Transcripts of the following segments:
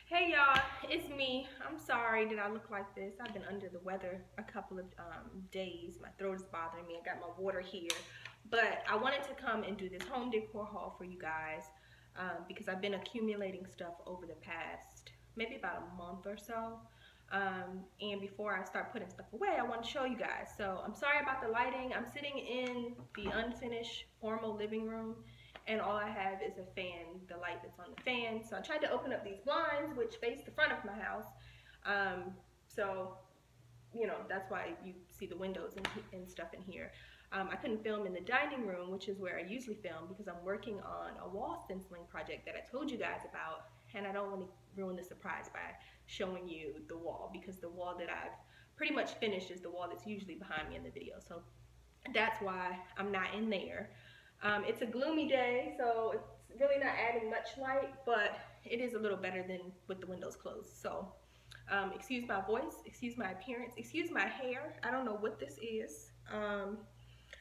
Hey y'all, it's me. I'm sorry that I look like this. I've been under the weather a couple of days. My throat is bothering me. I got my water here. But I wanted to come and do this home decor haul for you guys because I've been accumulating stuff over the past maybe about a month or so. And before I start putting stuff away, I want to show you guys. So I'm sorry about the lighting. I'm sitting in the unfinished formal living room, and all I have is a fan, the light that's on the fan. So I tried to open up these blinds, which face the front of my house. So, you know, that's why you see the windows and stuff in here. I couldn't film in the dining room, which is where I usually film, because I'm working on a wall stenciling project that I told you guys about, and I don't want to ruin the surprise by showing you the wall, because the wall that I've pretty much finished is the wall that's usually behind me in the video. So that's why I'm not in there. It's a gloomy day, so it's really not adding much light, but it is a little better than with the windows closed. So excuse my voice, excuse my appearance, excuse my hair. I don't know what this is.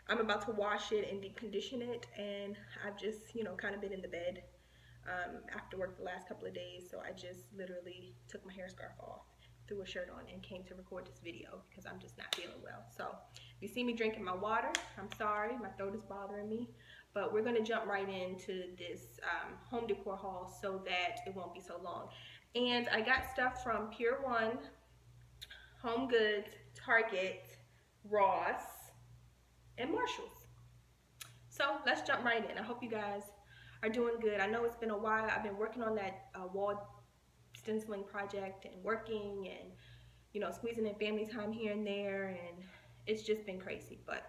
I'm about to wash it and deep condition it, and I've just, you know, kind of been in the bed after work the last couple of days, so I just literally took my hair scarf off, threw a shirt on, and came to record this video because I'm just not feeling well. So if you see me drinking my water, I'm sorry, my throat is bothering me, but we're going to jump right into this home decor haul so that it won't be so long. And I got stuff from Pure One, HomeGoods, Target, Ross, and Marshalls. So let's jump right in. I hope you guys are doing good. I know it's been a while. I've been working on that wall stenciling project and working and, you know, squeezing in family time here and there, and it's just been crazy, but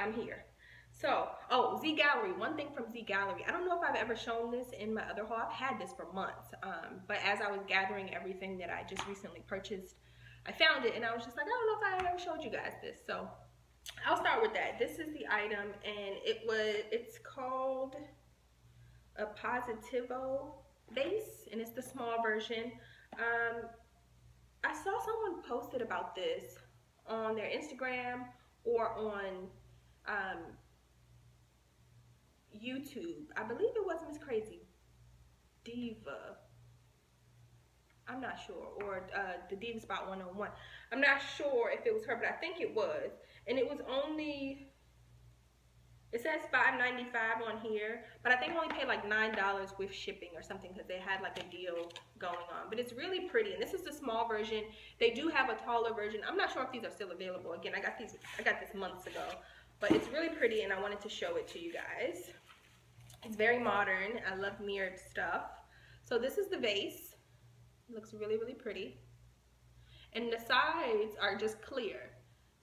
I'm here. So, oh, Z Gallerie, one thing from Z Gallerie. I don't know if I've ever shown this in my other haul. I've had this for months, but as I was gathering everything that I just recently purchased, I found it and I was just like, I don't know if I ever showed you guys this. So I'll start with that. This is the item, and it's called a Positivo base, and it's the small version. I saw someone posted about this on their Instagram or on YouTube. I believe it was Miss Crazy Diva. I'm not sure, or the Diva Spot 101. I'm not sure if it was her, but I think it was. And it was only, it says $5.95 on here, but I think I only paid like $9 with shipping or something because they had like a deal going on. But it's really pretty, and this is the small version. They do have a taller version. I'm not sure if these are still available. Again, I got this months ago, but it's really pretty, and I wanted to show it to you guys. It's very modern. I love mirrored stuff. So this is the vase. It looks really, really pretty, and the sides are just clear.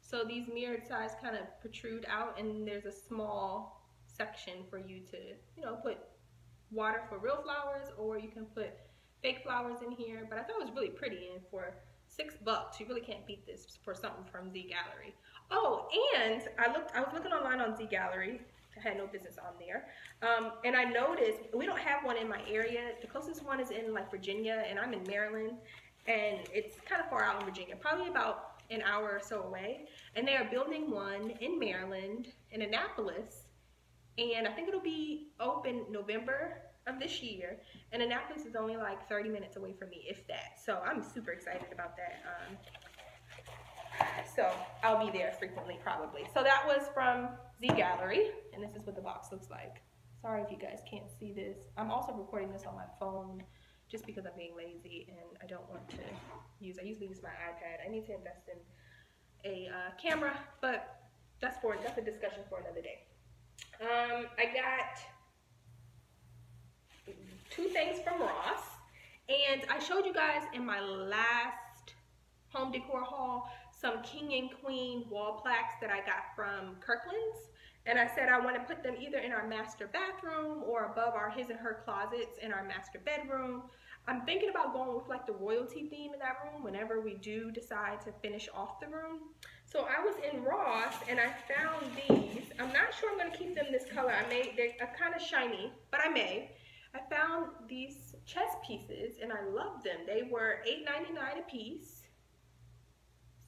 So these mirrored sides kind of protrude out, and there's a small section for you to, you know, put water for real flowers, or you can put fake flowers in here. But I thought it was really pretty, and for $6, you really can't beat this for something from Z Gallerie. Oh, and I was looking online on Z Gallerie. I had no business on there. And I noticed we don't have one in my area. The closest one is in like Virginia, and I'm in Maryland, and it's kind of far out in Virginia, probably about an hour or so away, and they are building one in Maryland, in Annapolis, and I think it'll be open November of this year, and Annapolis is only like 30 minutes away from me, if that. So I'm super excited about that. So I'll be there frequently, probably. So that was from Z Gallerie, and this is what the box looks like. Sorry if you guys can't see this. I'm also recording this on my phone just because I'm being lazy and I don't want to I usually use my iPad. I need to invest in a camera, but that's a discussion for another day. I got two things from Ross, and I showed you guys in my last home decor haul some king and queen wall plaques that I got from Kirkland's, and I said I want to put them either in our master bathroom or above our his and her closets in our master bedroom. I'm thinking about going with like the royalty theme in that room whenever we do decide to finish off the room. So I was in Ross and I found these. I'm not sure I'm going to keep them this color. They're kind of shiny, but I may. I found these chess pieces and I love them. They were $8.99 a piece.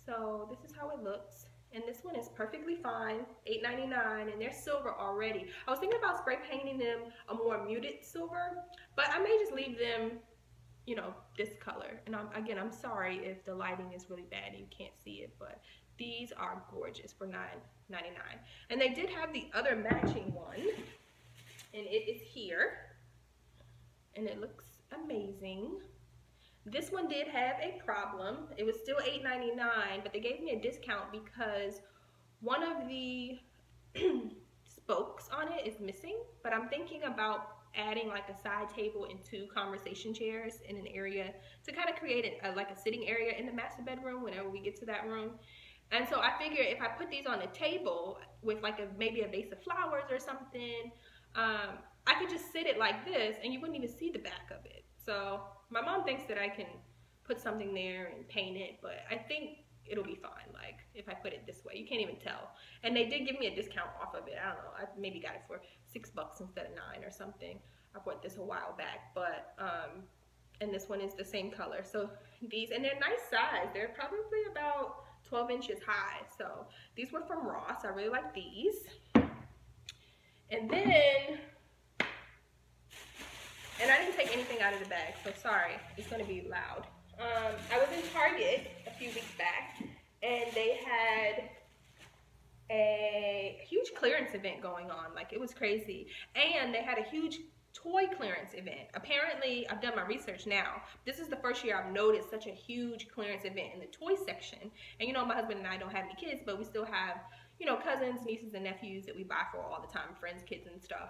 So this is how it looks. And this one is perfectly fine, $8.99, and they're silver already. I was thinking about spray painting them a more muted silver, but I may just leave them you know, this color. And I'm sorry if the lighting is really bad and you can't see it, but these are gorgeous for $9.99. And they did have the other matching one, and it is here, and it looks amazing. This one did have a problem. It was still $8.99, but they gave me a discount because one of the spokes on it is missing. But I'm thinking about adding like a side table and 2 conversation chairs in an area to kind of create like a sitting area in the master bedroom whenever we get to that room. And so I figure if I put these on the table with like maybe a vase of flowers or something, I could just sit it like this and you wouldn't even see the back of it. So my mom thinks that I can put something there and paint it, but I think it'll be fine, like if I put it this way. You can't even tell. And they did give me a discount off of it. I don't know, I maybe got it for $6 instead of $9 or something. I bought this a while back, but and this one is the same color. So these, and they're nice size. They're probably about 12 inches high. So these were from Ross. I really like these. And then, and I didn't take anything out of the bag, so sorry, it's gonna be loud. I was in Target a few weeks back, and they had a huge clearance event going on. Like, it was crazy. And they had a huge toy clearance event. Apparently, I've done my research now. This is the first year I've noticed such a huge clearance event in the toy section. And you know, my husband and I don't have any kids, but we still have, you know, cousins, nieces, and nephews that we buy for all the time, friends, kids, and stuff.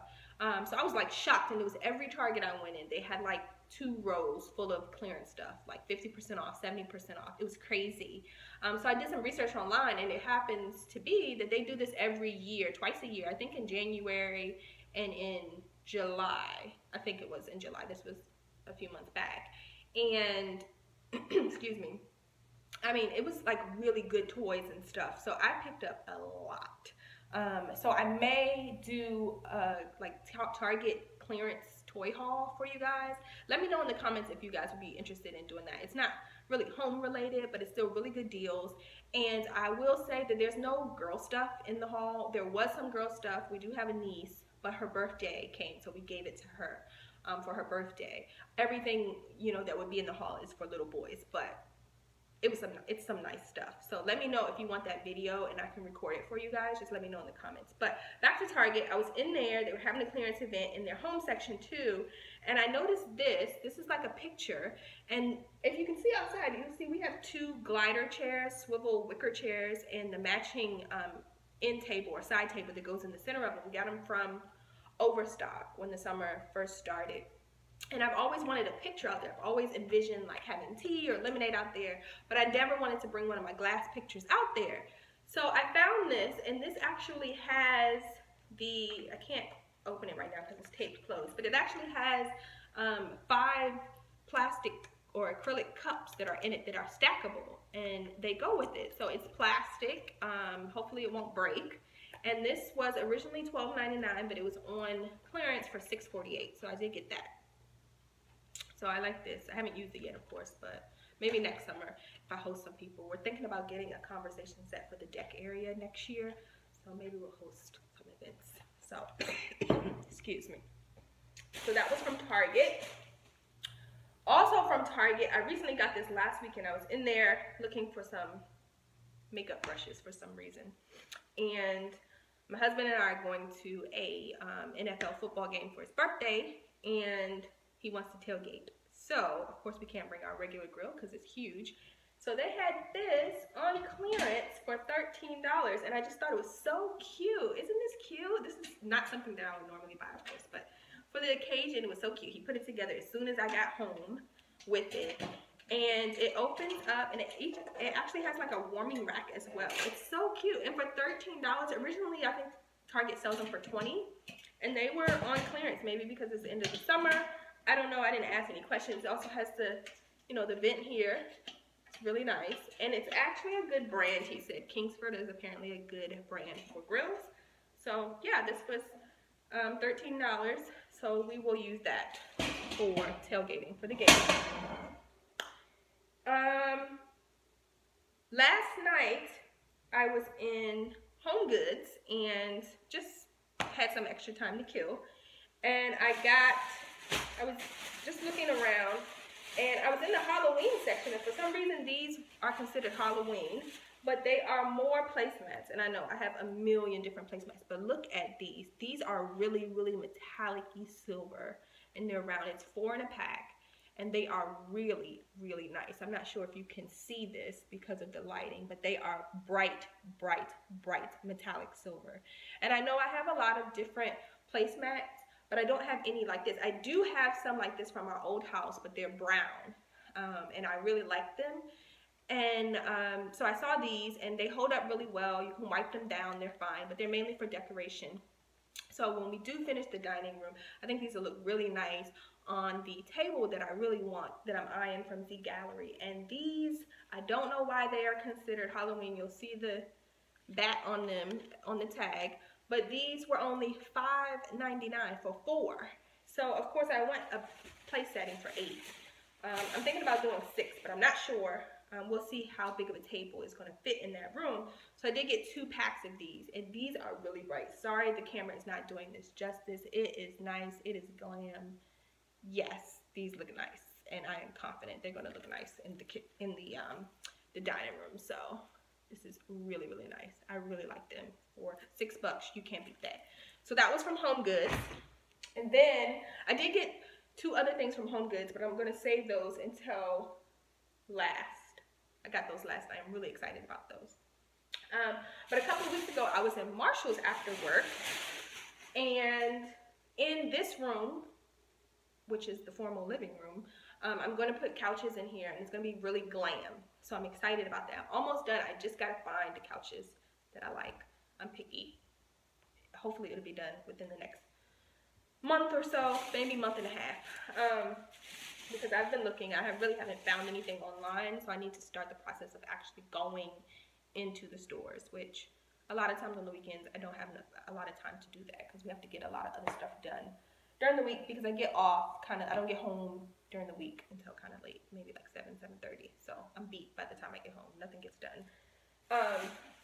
So I was like shocked, and it was every Target I went in, they had like 2 rows full of clearance stuff, like 50% off, 70% off. It was crazy. So I did some research online, and it happens to be that they do this every year, twice a year. I think in January and in July. I think it was in July. This was a few months back. And excuse me. I mean, it was like really good toys and stuff. So I picked up a lot. So I may do like Target clearance toy haul for you guys. Let me know in the comments if you guys would be interested in doing that. It's not really home related, but it's still really good deals. And I will say that there's no girl stuff in the haul. There was some girl stuff. We do have a niece, but her birthday came, so we gave it to her for her birthday. Everything, you know, that would be in the haul is for little boys, but it's some nice stuff. So let me know if you want that video and I can record it for you guys. Just let me know in the comments. But back to Target, I was in there. They were having a clearance event in their home section too. And I noticed this. This is like a picture. And if you can see outside, you can see we have 2 glider chairs, swivel wicker chairs, and the matching end table or side table that goes in the center of it. We got them from Overstock when the summer first started. And I've always wanted a picture out there. I've always envisioned like having tea or lemonade out there, but I never wanted to bring one of my glass pictures out there. So I found this, and this actually has I can't open it right now because it's taped closed, but it actually has 5 plastic or acrylic cups that are in it that are stackable, and they go with it. So it's plastic. Hopefully it won't break. And this was originally $12.99, but it was on clearance for $6.48, so I did get that. So I like this. I haven't used it yet, of course, but maybe next summer if I host some people. We're thinking about getting a conversation set for the deck area next year, so maybe we'll host some events. So, excuse me. So that was from Target. Also from Target, I recently got this last weekend. I was in there looking for some makeup brushes for some reason. And my husband and I are going to a NFL football game for his birthday, and he wants to tailgate. So, of course, we can't bring our regular grill because it's huge. So they had this on clearance for $13, and I just thought it was so cute. Isn't this cute? This is not something that I would normally buy, of course, but for the occasion, it was so cute. He put it together as soon as I got home with it. And it opens up, and it actually has like a warming rack as well. It's so cute. And for $13, originally I think Target sells them for $20, and they were on clearance, maybe because it's the end of the summer. I don't know. I didn't ask any questions. It also has the, you know, the vent here. It's really nice. And it's actually a good brand, he said. Kingsford is apparently a good brand for grills. So, yeah, this was $13. So we will use that for tailgating for the game. Last night, I was in HomeGoods and just had some extra time to kill. And I was just looking around, And I was in the Halloween section, and for some reason these are considered Halloween, but they are more placemats. And I know I have a million different placemats, but look at these. These are really, really metallic-y silver, and they're round. It's 4 in a pack, and they are really, really nice. I'm not sure if you can see this because of the lighting, but they are bright, bright, bright metallic silver. And I know I have a lot of different placemats, but I don't have any like this. I do have some like this from our old house, but they're brown, and I really like them. And so I saw these, and they hold up really well. You can wipe them down, they're fine, but they're mainly for decoration. So when we do finish the dining room, I think these will look really nice on the table that I really want, that I'm eyeing from the Gallerie. And these, I don't know why they are considered Halloween. You'll see the bat on them on the tag, but these were only $5.99 for 4. So of course I want a place setting for 8. I'm thinking about doing 6, but I'm not sure. We'll see how big of a table is going to fit in that room. So I did get 2 packs of these, and these are really bright. Sorry, the camera is not doing this justice. It is nice. It is glam. Yes, these look nice, and I am confident they're going to look nice in the dining room. So this is really, really nice. I really like them. For $6, you can't beat that. So that was from HomeGoods, and then I did get 2 other things from HomeGoods, but I'm going to save those until last. I got those last night. I'm really excited about those. But a couple of weeks ago, I was in Marshall's after work, and in this room, which is the formal living room, I'm going to put couches in here, and it's going to be really glam. So I'm excited about that. I'm almost done. I just got to find the couches that I like. I'm picky. Hopefully it'll be done within the next month or so, maybe month and a half. Because I've been looking, I really haven't found anything online, so I need to start the process of actually going into the stores, which a lot of times on the weekends I don't have a lot of time to do that because we have to get a lot of other stuff done during the week because I get off I don't get home during the week until kind of late, maybe like 7:30. So I'm beat by the time I get home. Nothing gets done.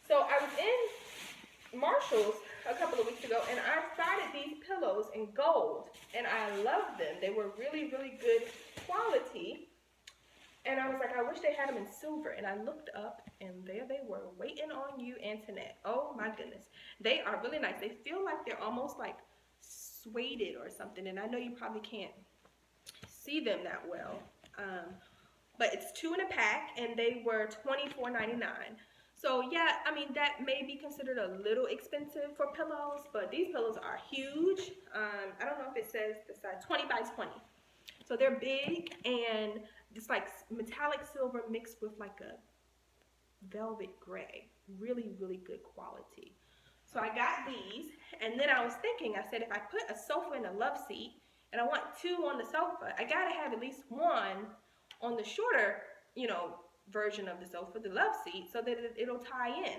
So I was in Marshall's a couple of weeks ago, and I spotted these pillows in gold, and I loved them. They were really, really good quality, and I was like, I wish they had them in silver. And I looked up, and there they were, waiting on you, Antoinette. Oh my goodness, they are really nice. They feel like they're almost like suede or something, and I know you probably can't see them that well, but it's 2 in a pack, and they were $24.99. So yeah, I mean, that may be considered a little expensive for pillows, but these pillows are huge. I don't know if it says the size, 20 by 20. So they're big, and it's like metallic silver mixed with like a velvet gray. Really, really good quality. So I got these, and then I was thinking, I said, if I put a sofa in a love seat, and I want 2 on the sofa, I gotta have at least 1 on the shorter, version of the sofa, the love seat, so that it'll tie in.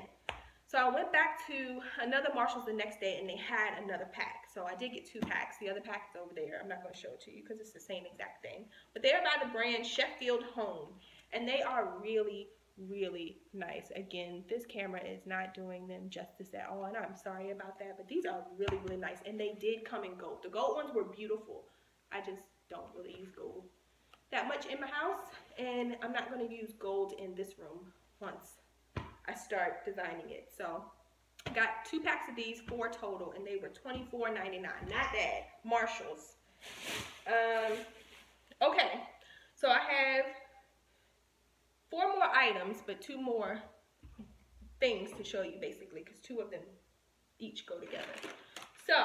So I went back to another Marshall's the next day, and they had another pack. So I did get 2 packs. The other pack is over there. I'm not going to show it to you because it's the same exact thing. But they're by the brand Sheffield Home, and they are really, really nice. Again, this camera is not doing them justice at all, and I'm sorry about that, but these are really, really nice, and they did come in gold. The gold ones were beautiful. I just don't really use gold that much in my house, and I'm not going to use gold in this room once I start designing it. So I got 2 packs of these, 4 total, and they were $24.99. Not bad. Marshall's. Okay, so I have 4 more items, but 2 more things to show you basically, because 2 of them each go together. So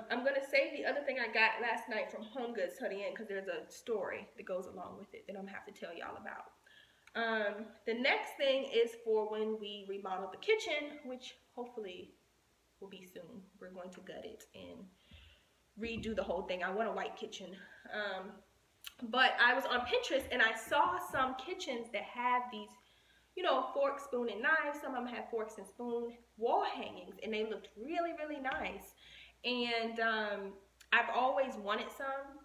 I'm going to save the other thing I got last night from HomeGoods to the end, because there's a story that goes along with it that I'm going to have to tell y'all about. The next thing is for when we remodel the kitchen, which hopefully will be soon. We're going to gut it and redo the whole thing. I want a white kitchen. But I was on Pinterest, and I saw some kitchens that have these, fork, spoon, and knives. Some of them have forks and spoon wall hangings, and they looked really, really nice. And I've always wanted some,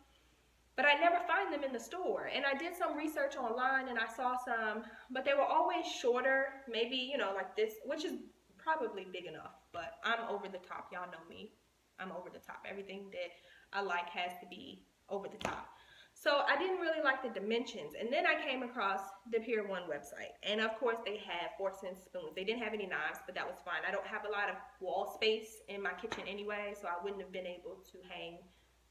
but I never find them in the store. And I did some research online, and I saw some, but they were always shorter, maybe, like this, which is probably big enough, but I'm over the top. Y'all know me. I'm over the top. Everything that I like has to be over the top. So I didn't really like the dimensions, and then I came across the Pier 1 website, and of course they had forks and spoons. They didn't have any knives, but that was fine. I don't have a lot of wall space in my kitchen anyway, so I wouldn't have been able to hang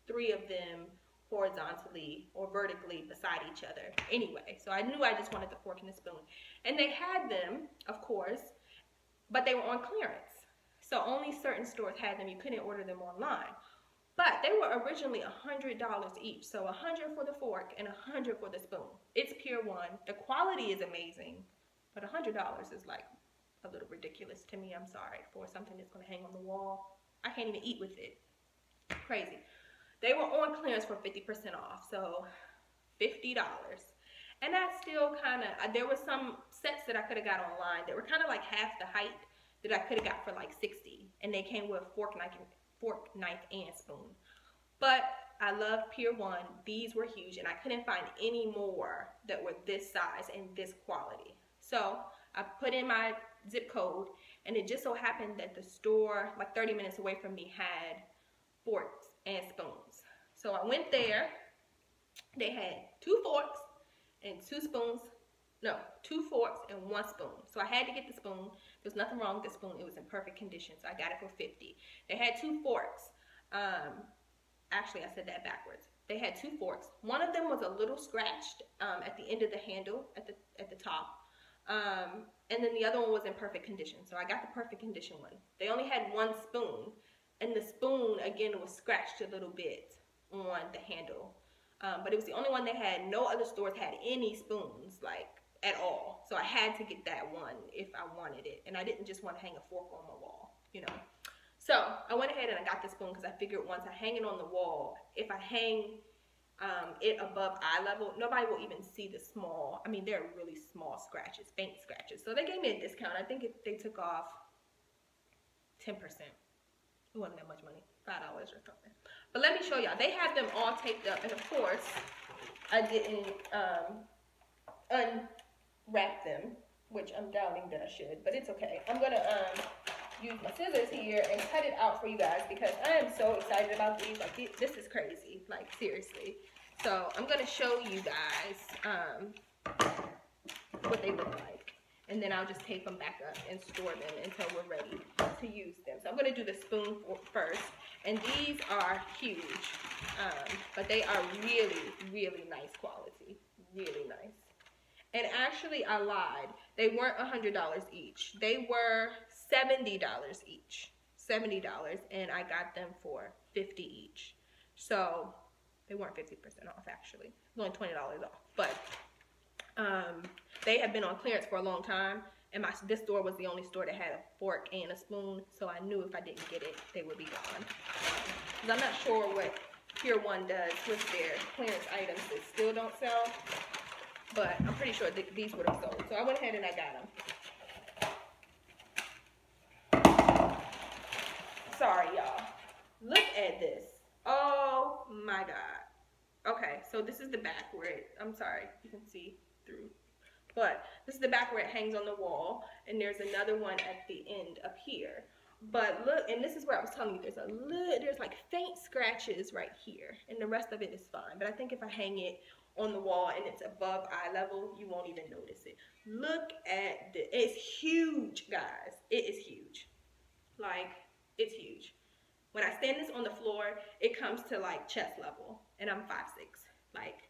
3 of them horizontally or vertically beside each other anyway. So I knew I just wanted the fork and the spoon. And they had them, of course, but they were on clearance. So only certain stores had them. You couldn't order them online. But they were originally $100 each. So $100 for the fork and $100 for the spoon. It's Pier 1. The quality is amazing, but $100 is like a little ridiculous to me. I'm sorry, for something that's going to hang on the wall. I can't even eat with it. Crazy. They were on clearance for 50% off, so $50. And that's still kind of, there were some sets that I could have got online that were kind of like half the height that I could have got for like $60. And they came with fork, knife, and spoon. But I love Pier 1. These were huge, and I couldn't find any more that were this size and this quality. So I put in my zip code, and it just so happened that the store, like 30 minutes away from me, had forks and spoons. So I went there. They had 2 forks and 2 spoons. No, 2 forks and 1 spoon. So I had to get the spoon. There's nothing wrong with the spoon. It was in perfect condition, so I got it for $50. They had 2 forks. Actually, I said that backwards. They had 2 forks. One of them was a little scratched at the end of the handle at the top. And then the other one was in perfect condition. So I got the perfect condition one. They only had 1 spoon. And the spoon, again, was scratched a little bit on the handle. But it was the only one they had. No other stores had any spoons, like, at all. So I had to get that one if I wanted it. And I didn't just want to hang a fork on my wall, you know. So I went ahead and I got the spoon because I figured once I hang it on the wall, if I hang it above eye level, nobody will even see the small, I mean, they're really small scratches, faint scratches. So they gave me a discount. I think they took off 10%. It wasn't that much money, $5 or something. But let me show y'all. They have them all taped up, and of course, I didn't unwrap them, which I'm doubting that I should, but it's okay. I'm gonna use my scissors here and cut it out for you guys because I am so excited about these. Like, this is crazy, like, seriously. So I'm gonna show you guys what they look like. And then I'll just tape them back up and store them until we're ready to use them. So I'm going to do the spoon first. And these are huge. But they are really, really nice quality. Really nice. And actually, I lied. They weren't $100 each. They were $70 each. $70. And I got them for $50 each. So they weren't 50% off, actually. It was only $20 off. But they have been on clearance for a long time, and this store was the only store that had a fork and a spoon, so I knew if I didn't get it, they would be gone. Because I'm not sure what Pier 1 does with their clearance items that still don't sell, but I'm pretty sure these would have sold. So I went ahead and I got them. Sorry, y'all. Look at this. Oh my God. Okay, so this is the back where I'm sorry, you can see through. But this is the back where it hangs on the wall, and there's another one at the end up here. But look, and this is where I was telling you, there's like faint scratches right here, and the rest of it is fine. But I think if I hang it on the wall and it's above eye level, you won't even notice it. Look at this. It's huge, guys. It is huge. Like, it's huge. When I stand this on the floor, it comes to like chest level, and I'm 5'6". Like,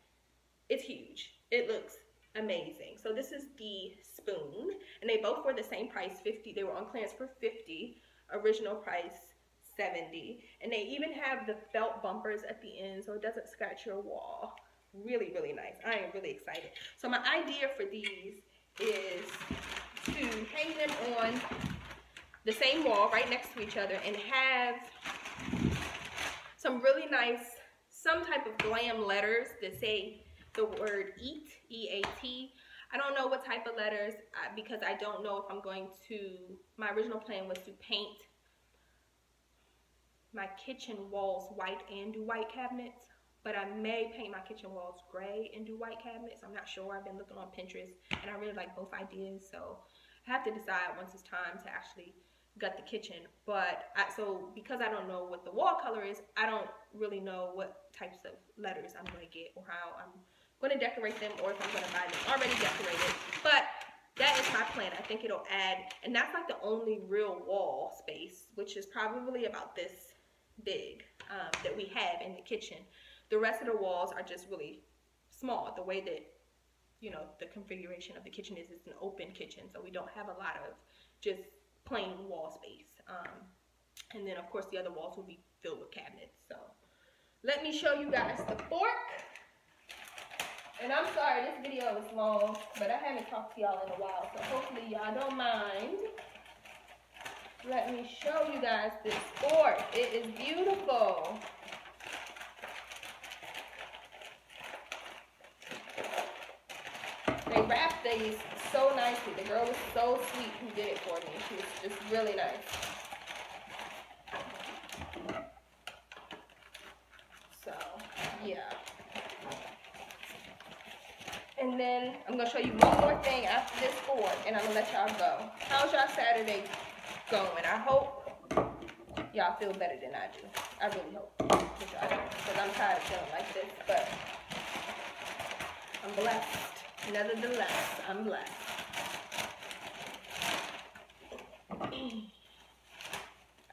it's huge. It looks amazing. So this is the spoon, and they both were the same price, $50. They were on clearance for $50. Original price $70. And they even have the felt bumpers at the end, so it doesn't scratch your wall. Really, really nice. I am really excited. So my idea for these is to hang them on the same wall right next to each other and have some really nice, some type of glam letters that say the word eat, E-A-T. I don't know what type of letters because I don't know if I'm going to, my original plan was to paint my kitchen walls white and do white cabinets, but I may paint my kitchen walls gray and do white cabinets. I'm not sure. I've been looking on Pinterest and I really like both ideas, so I have to decide once it's time to actually gut the kitchen. But so because I don't know what the wall color is, I don't really know what types of letters I'm going to get or how I'm going to decorate them or if I'm going to buy them already decorated. But that is my plan. I think it'll add, and that's like the only real wall space, which is probably about this big, that we have in the kitchen. The rest of the walls are just really small. The way that, you know, the configuration of the kitchen is, it's an open kitchen, so we don't have a lot of just plain wall space. And then of course the other walls will be filled with cabinets. So let me show you guys the fork. And I'm sorry this video is long, but I haven't talked to y'all in a while, so hopefully y'all don't mind. Let me show you guys this fork. It is beautiful. They wrapped these so nicely. The girl was so sweet who did it for me. She was just really nice. So, yeah. And then I'm going to show you one more thing after this fork, and I'm going to let y'all go. How's y'all Saturday going? I hope y'all feel better than I do. I really hope that y'all do, because I'm tired of feeling like this, but I'm blessed. Nevertheless, I'm blessed.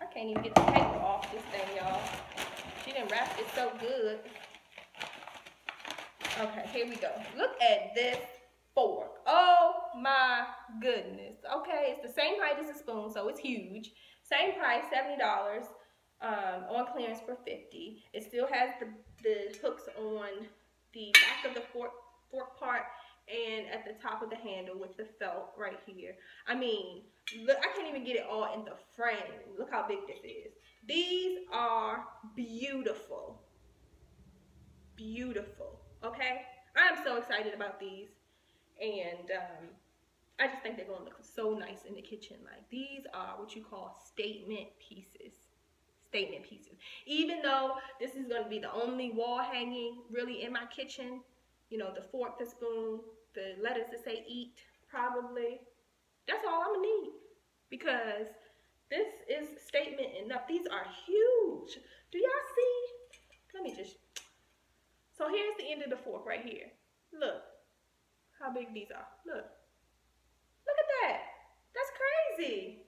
I can't even get the paper off this thing, y'all. She done wrapped it so good. Okay, here we go. Look at this fork. Oh my goodness. Okay, it's the same height as a spoon, so it's huge. Same price, $70. On clearance for $50. It still has the hooks on the back of the fork part and at the top of the handle with the felt right here. I mean, look, I can't even get it all in the frame. Look how big this is. These are beautiful. Beautiful. Okay? I'm so excited about these. And I just think they're going to look so nice in the kitchen. Like, these are what you call statement pieces. Statement pieces. Even though this is going to be the only wall hanging really in my kitchen, you know, the fork, the spoon, the letters that say eat, probably. That's all I'm going to need. Because this is statement enough. These are huge. Do y'all see? Let me just. So here's the end of the fork right here. Look how big these are. Look. Look at that. That's crazy.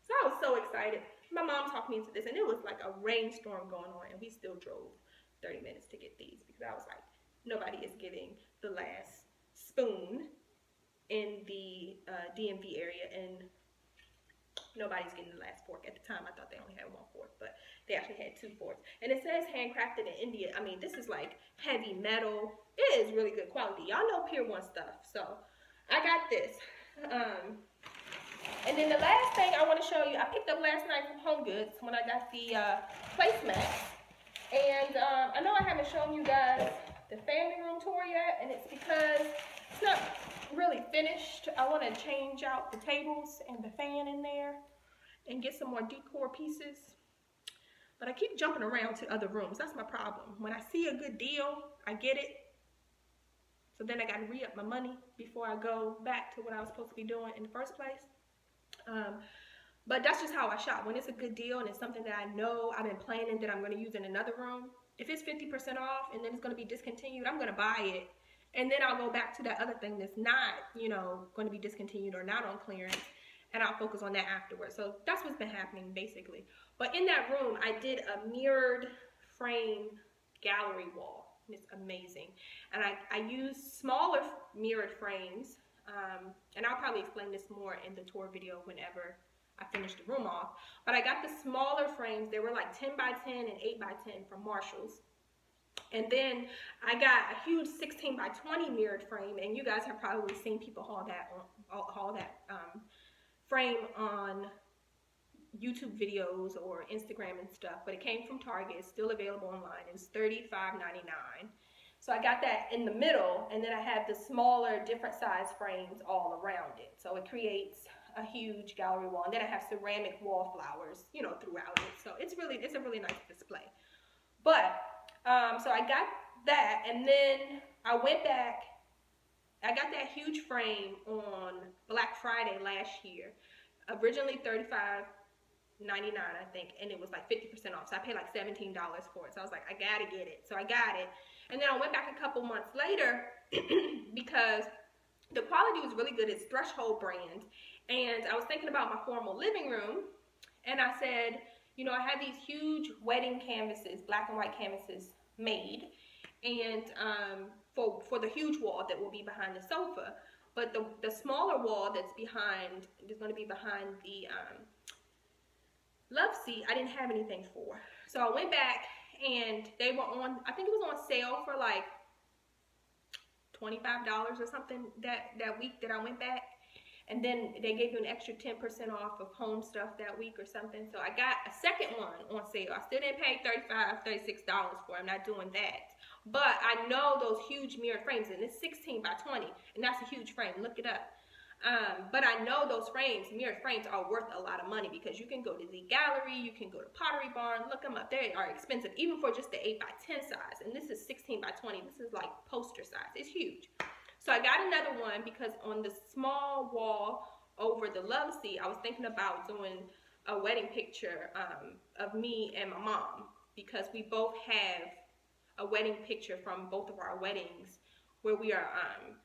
So I was so excited. My mom talked me into this, and it was like a rainstorm going on, and we still drove 30 minutes to get these because I was like, nobody is getting the last spoon in the DMV area, and nobody's getting the last fork. At the time, I thought they only had one fork, but they actually had 2 forks. And it says handcrafted in India. I mean, this is like heavy metal. It is really good quality. Y'all know Pier 1 stuff, so I got this. And then the last thing I want to show you, I picked up last night from HomeGoods when I got the placemats. And I know I haven't shown you guys the family room tour yet, and it's because it's not really finished. I want to change out the tables and the fan in there and get some more decor pieces. But I keep jumping around to other rooms. That's my problem. When I see a good deal, I get it. So then I got to re-up my money before I go back to what I was supposed to be doing in the first place. But that's just how I shop. When it's a good deal and it's something that I know I've been planning that I'm going to use in another room, if it's 50% off and then it's going to be discontinued, I'm going to buy it. And then I'll go back to that other thing that's not, you know, going to be discontinued or not on clearance, and I'll focus on that afterwards. So that's what's been happening basically. But in that room, I did a mirrored frame gallery wall. It's amazing. And I used smaller mirrored frames. And I'll probably explain this more in the tour video whenever I finish the room off. But I got the smaller frames. They were like 10 by 10 and 8 by 10 from Marshall's. And then I got a huge 16 by 20 mirrored frame. And you guys have probably seen people haul that frame on YouTube videos or Instagram and stuff. But it came from Target. It's still available online. It was $35.99. So I got that in the middle, and then I have the smaller, different size frames all around it. So it creates a huge gallery wall. And then I have ceramic wallflowers, you know, throughout it. So it's a really nice display. But, so I got that, and then I went back. I got that huge frame on Black Friday last year. Originally $35.99, I think, and it was like 50% off. So I paid like $17 for it. So I was like, I gotta get it. So I got it. And then I went back a couple months later because the quality was really good. It's Threshold brand. And I was thinking about my formal living room, and I said, you know, I had these huge wedding canvases, black and white canvases made, and for the huge wall that will be behind the sofa. But the smaller wall that's behind, is going to be behind the love seat, I didn't have anything for. So I went back, and they were on, I think it was on sale for like $25 or something that week that I went back. And then they gave you an extra 10% off of home stuff that week or something. So I got a second one on sale. I still didn't pay $35, $36 for it. I'm not doing that. But I know those huge mirrored frames, and it's 16 by 20, and that's a huge frame. Look it up. But I know those frames, mirrored frames, are worth a lot of money because you can go to the Gallerie, you can go to Pottery Barn, look them up. They are expensive, even for just the 8 by 10 size. And this is 16 by 20. This is like poster size. It's huge. So I got another one because on the small wall over the love seat, I was thinking about doing a wedding picture of me and my mom, because we both have a wedding picture from both of our weddings where we are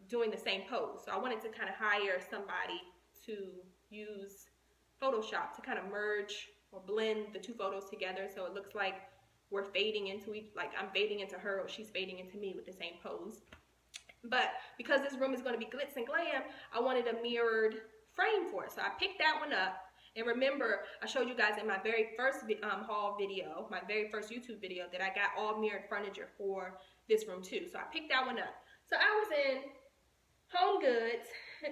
doing the same pose. So I wanted to kind of hire somebody to use Photoshop to kind of merge or blend the two photos together so it looks like we're fading into each, like I'm fading into her or she's fading into me with the same pose. But because this room is going to be glitz and glam, I wanted a mirrored frame for it. So I picked that one up. And remember, I showed you guys in my very first haul video, my very first YouTube video, that I got all mirrored furniture for this room too. So I picked that one up. So I was in HomeGoods.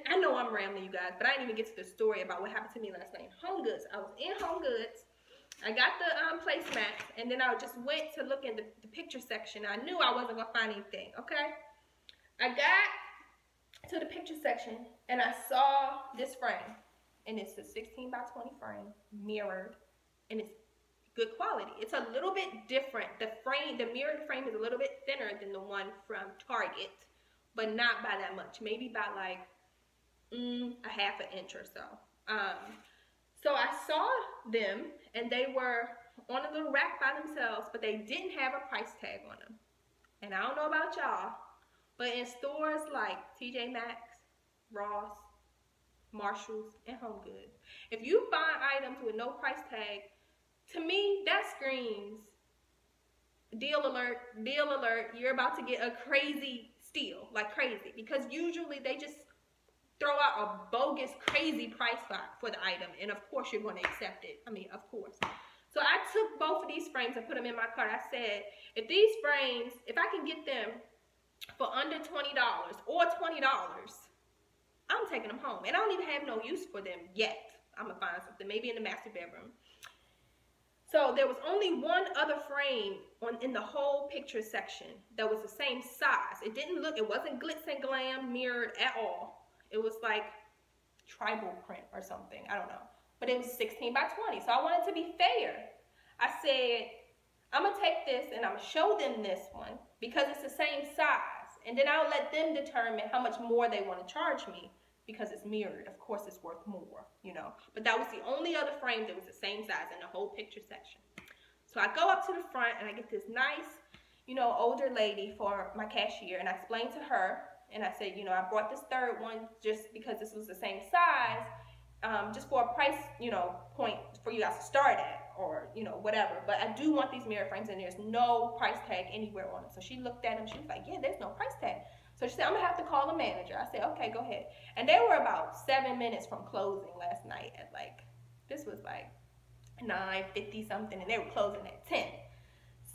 I know I'm rambling, you guys, but I didn't even get to the story about what happened to me last night. HomeGoods. I was in HomeGoods. I got the placemats, and then I just went to look in the picture section. I knew I wasn't going to find anything, okay? I got to the picture section, and I saw this frame. And it's a 16 by 20 frame, mirrored, and it's good quality. It's a little bit different. The mirrored frame is a little bit thinner than the one from Target, but not by that much. Maybe by like a half an inch or so. So I saw them, and they were on a little rack by themselves, but they didn't have a price tag on them. And I don't know about y'all, but in stores like TJ Maxx, Ross, Marshalls, and HomeGoods, if you find items with no price tag, to me that screams deal alert, you're about to get a crazy steal, like crazy, because usually they just throw out a bogus crazy price for the item, and of course you're going to accept it. I mean, of course. So I took both of these frames and put them in my cart. I said, if these frames, if I can get them for under $20 or $20, I'm taking them home. And I don't even have no use for them yet. I'm going to find something, maybe in the master bedroom. So there was only one other frame in the whole picture section that was the same size. It wasn't glitz and glam mirrored at all. It was like tribal print or something. I don't know. But it was 16 by 20. So I wanted to be fair. I said, I'm going to take this and I'm going to show them this one because it's the same size. And then I'll let them determine how much more they want to charge me because it's mirrored. Of course, it's worth more, you know. But that was the only other frame that was the same size in the whole picture section. So I go up to the front and I get this nice, you know, older lady for my cashier. And I explained to her, and I said, you know, I brought this third one just because this was the same size, just for a price, you know, point for you guys to start at, or, you know, whatever. But I do want these mirror frames, and there's no price tag anywhere on them. So she looked at them. She was like, yeah, there's no price tag. So she said, I'm going to have to call the manager. I said, okay, go ahead. And they were about 7 minutes from closing last night at like, this was like 9:50 something, and they were closing at 10.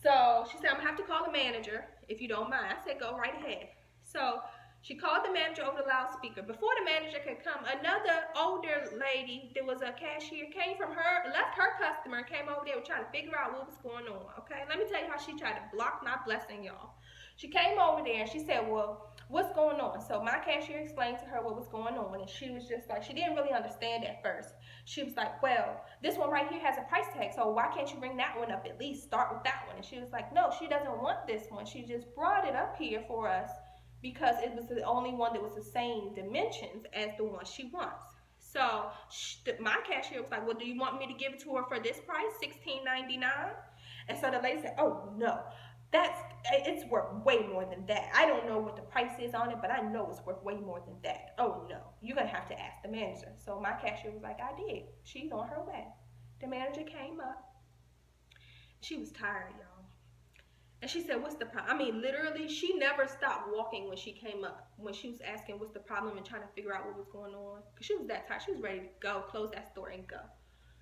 So she said, I'm going to have to call the manager if you don't mind. I said, go right ahead. So she called the manager over the loudspeaker. Before the manager could come, another older lady, there was a cashier, came from her, left her customer, came over there trying to figure out what was going on, okay? Let me tell you how she tried to block my blessing, y'all. She came over there and she said, well, what's going on? So my cashier explained to her what was going on, and she was just like, she didn't really understand at first. She was like, well, this one right here has a price tag, so why can't you bring that one up at least? Start with that one. And she was like, no, she doesn't want this one. She just brought it up here for us because it was the only one that was the same dimensions as the one she wants. So my cashier was like, well, do you want me to give it to her for this price, $16.99? And so the lady said, oh, no. it's worth way more than that. I don't know what the price is on it, but I know it's worth way more than that. Oh no, you're gonna have to ask the manager. So my cashier was like, I did. She's on her way. The manager came up. She was tired, y'all. And she said, what's the problem? I mean, literally, she never stopped walking when she came up, when she was asking what's the problem and trying to figure out what was going on. Because she was that tired. She was ready to go, close that store and go.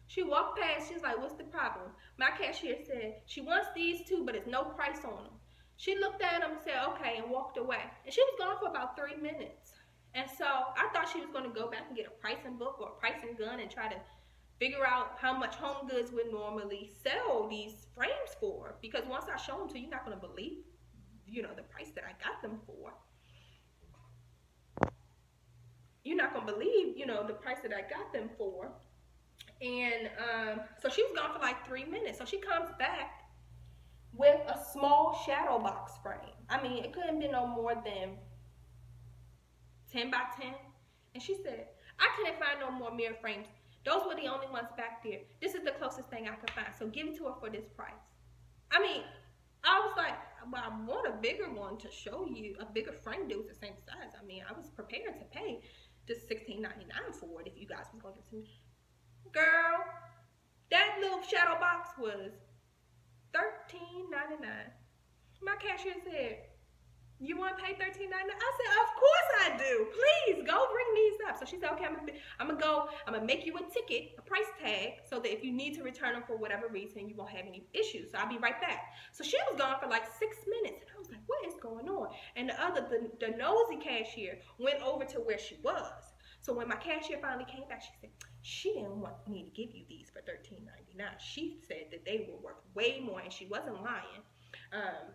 She walked past. She was like, what's the problem? My cashier said, she wants these two, but it's no price on them. She looked at them and said, okay, and walked away. And she was gone for about 3 minutes. And so I thought she was going to go back and get a pricing book or a pricing gun and try to figure out how much HomeGoods would normally sell these frames for. Because once I show them to you, you're not going to believe, you know, the price that I got them for. You're not going to believe, you know, the price that I got them for. And so she was gone for like 3 minutes. So she comes back with a small shadow box frame. I mean, it couldn't be no more than 10 by 10. And she said, I couldn't find no more mirror frames. Those were the only ones back there. This is the closest thing I could find. So give it to her for this price. I mean, I was like, well, I want a bigger one to show you, a bigger frame that was the same size. I mean, I was prepared to pay just $16.99 for it if you guys was going to give it to me. Girl, that little shadow box was $13.99. My cashier said, you want to pay $13.99? I said, of course I do. Please go bring these up. So she said, okay, I'm gonna make you a ticket, a price tag, so that if you need to return them for whatever reason, you won't have any issues. So I'll be right back. So she was gone for like 6 minutes, and I was like, what is going on? And the nosy cashier went over to where she was. So when my cashier finally came back, she said, she didn't want me to give you these for $13.99. She said that they were worth way more, and she wasn't lying.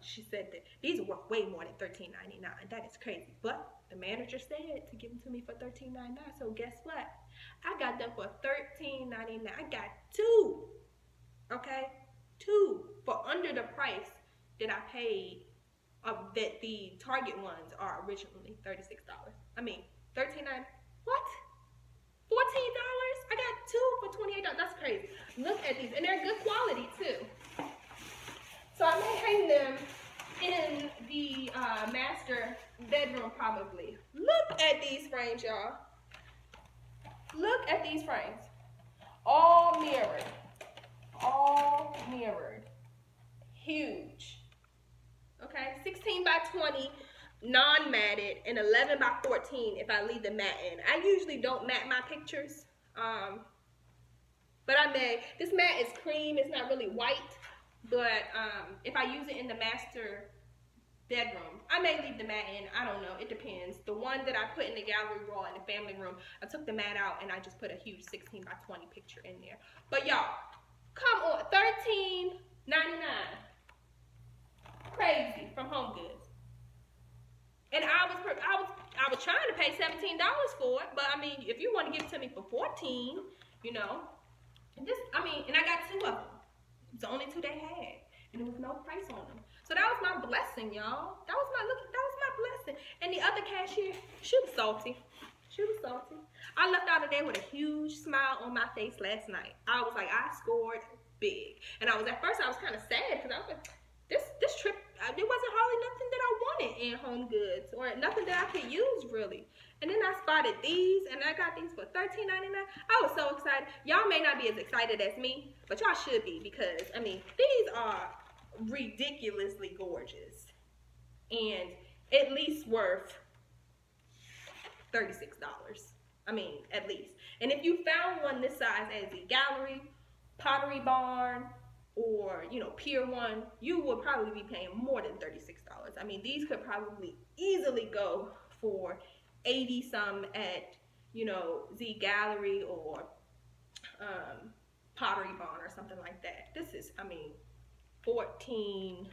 She said that these are worth way more than $13.99. That is crazy. But the manager said to give them to me for $13.99. So guess what? I got them for $13.99. I got two. Okay? Two for under the price that I paid, that the Target ones are originally $36. I mean, $13.99. What? $14? I got two for $28. That's crazy. Look at these. And they're good quality too. So I may hang them in the master bedroom probably. Look at these frames, y'all. Look at these frames. All mirrored. All mirrored. Huge. Okay, 16 by 20 non-matted and 11 by 14 if I leave the matte in. I usually don't matte my pictures. But I may. This matte is cream. It's not really white. But if I use it in the master bedroom, I may leave the matte in. I don't know. It depends. The one that I put in the gallery wall in the family room, I took the matte out and I just put a huge 16 by 20 picture in there. But y'all, come on, $13.99. Crazy from HomeGoods. And I was trying to pay $17 for it, but I mean, if you want to give it to me for $14, you know, and I got two of them. It's the only two they had, and there was no price on them. So that was my blessing, y'all. That was my blessing. And the other cashier, she was salty. She was salty. I left out of there with a huge smile on my face last night. I was like, I scored big. And at first I was kind of sad because I was like, this trip, it wasn't hardly nothing that I wanted in HomeGoods or nothing that I could use really. And then I spotted these, and I got these for $13.99. I was so excited. Y'all may not be as excited as me, but y'all should be because, I mean, these are ridiculously gorgeous and at least worth $36. I mean, at least. And if you found one this size at the Gallerie, Pottery Barn, or, you know, Pier 1, you would probably be paying more than $36. I mean, these could probably easily go for 80 some at, you know, the Gallerie or Pottery Barn or something like that. This is, I mean, $14,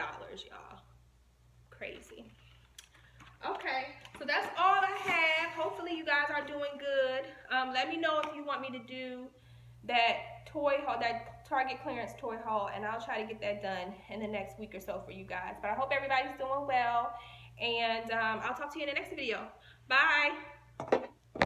y'all. Crazy. Okay, so that's all I have. Hopefully you guys are doing good. Let me know if you want me to do that toy haul, that Target clearance toy haul, and I'll try to get that done in the next week or so for you guys. But I hope everybody's doing well, and I'll talk to you in the next video. Bye.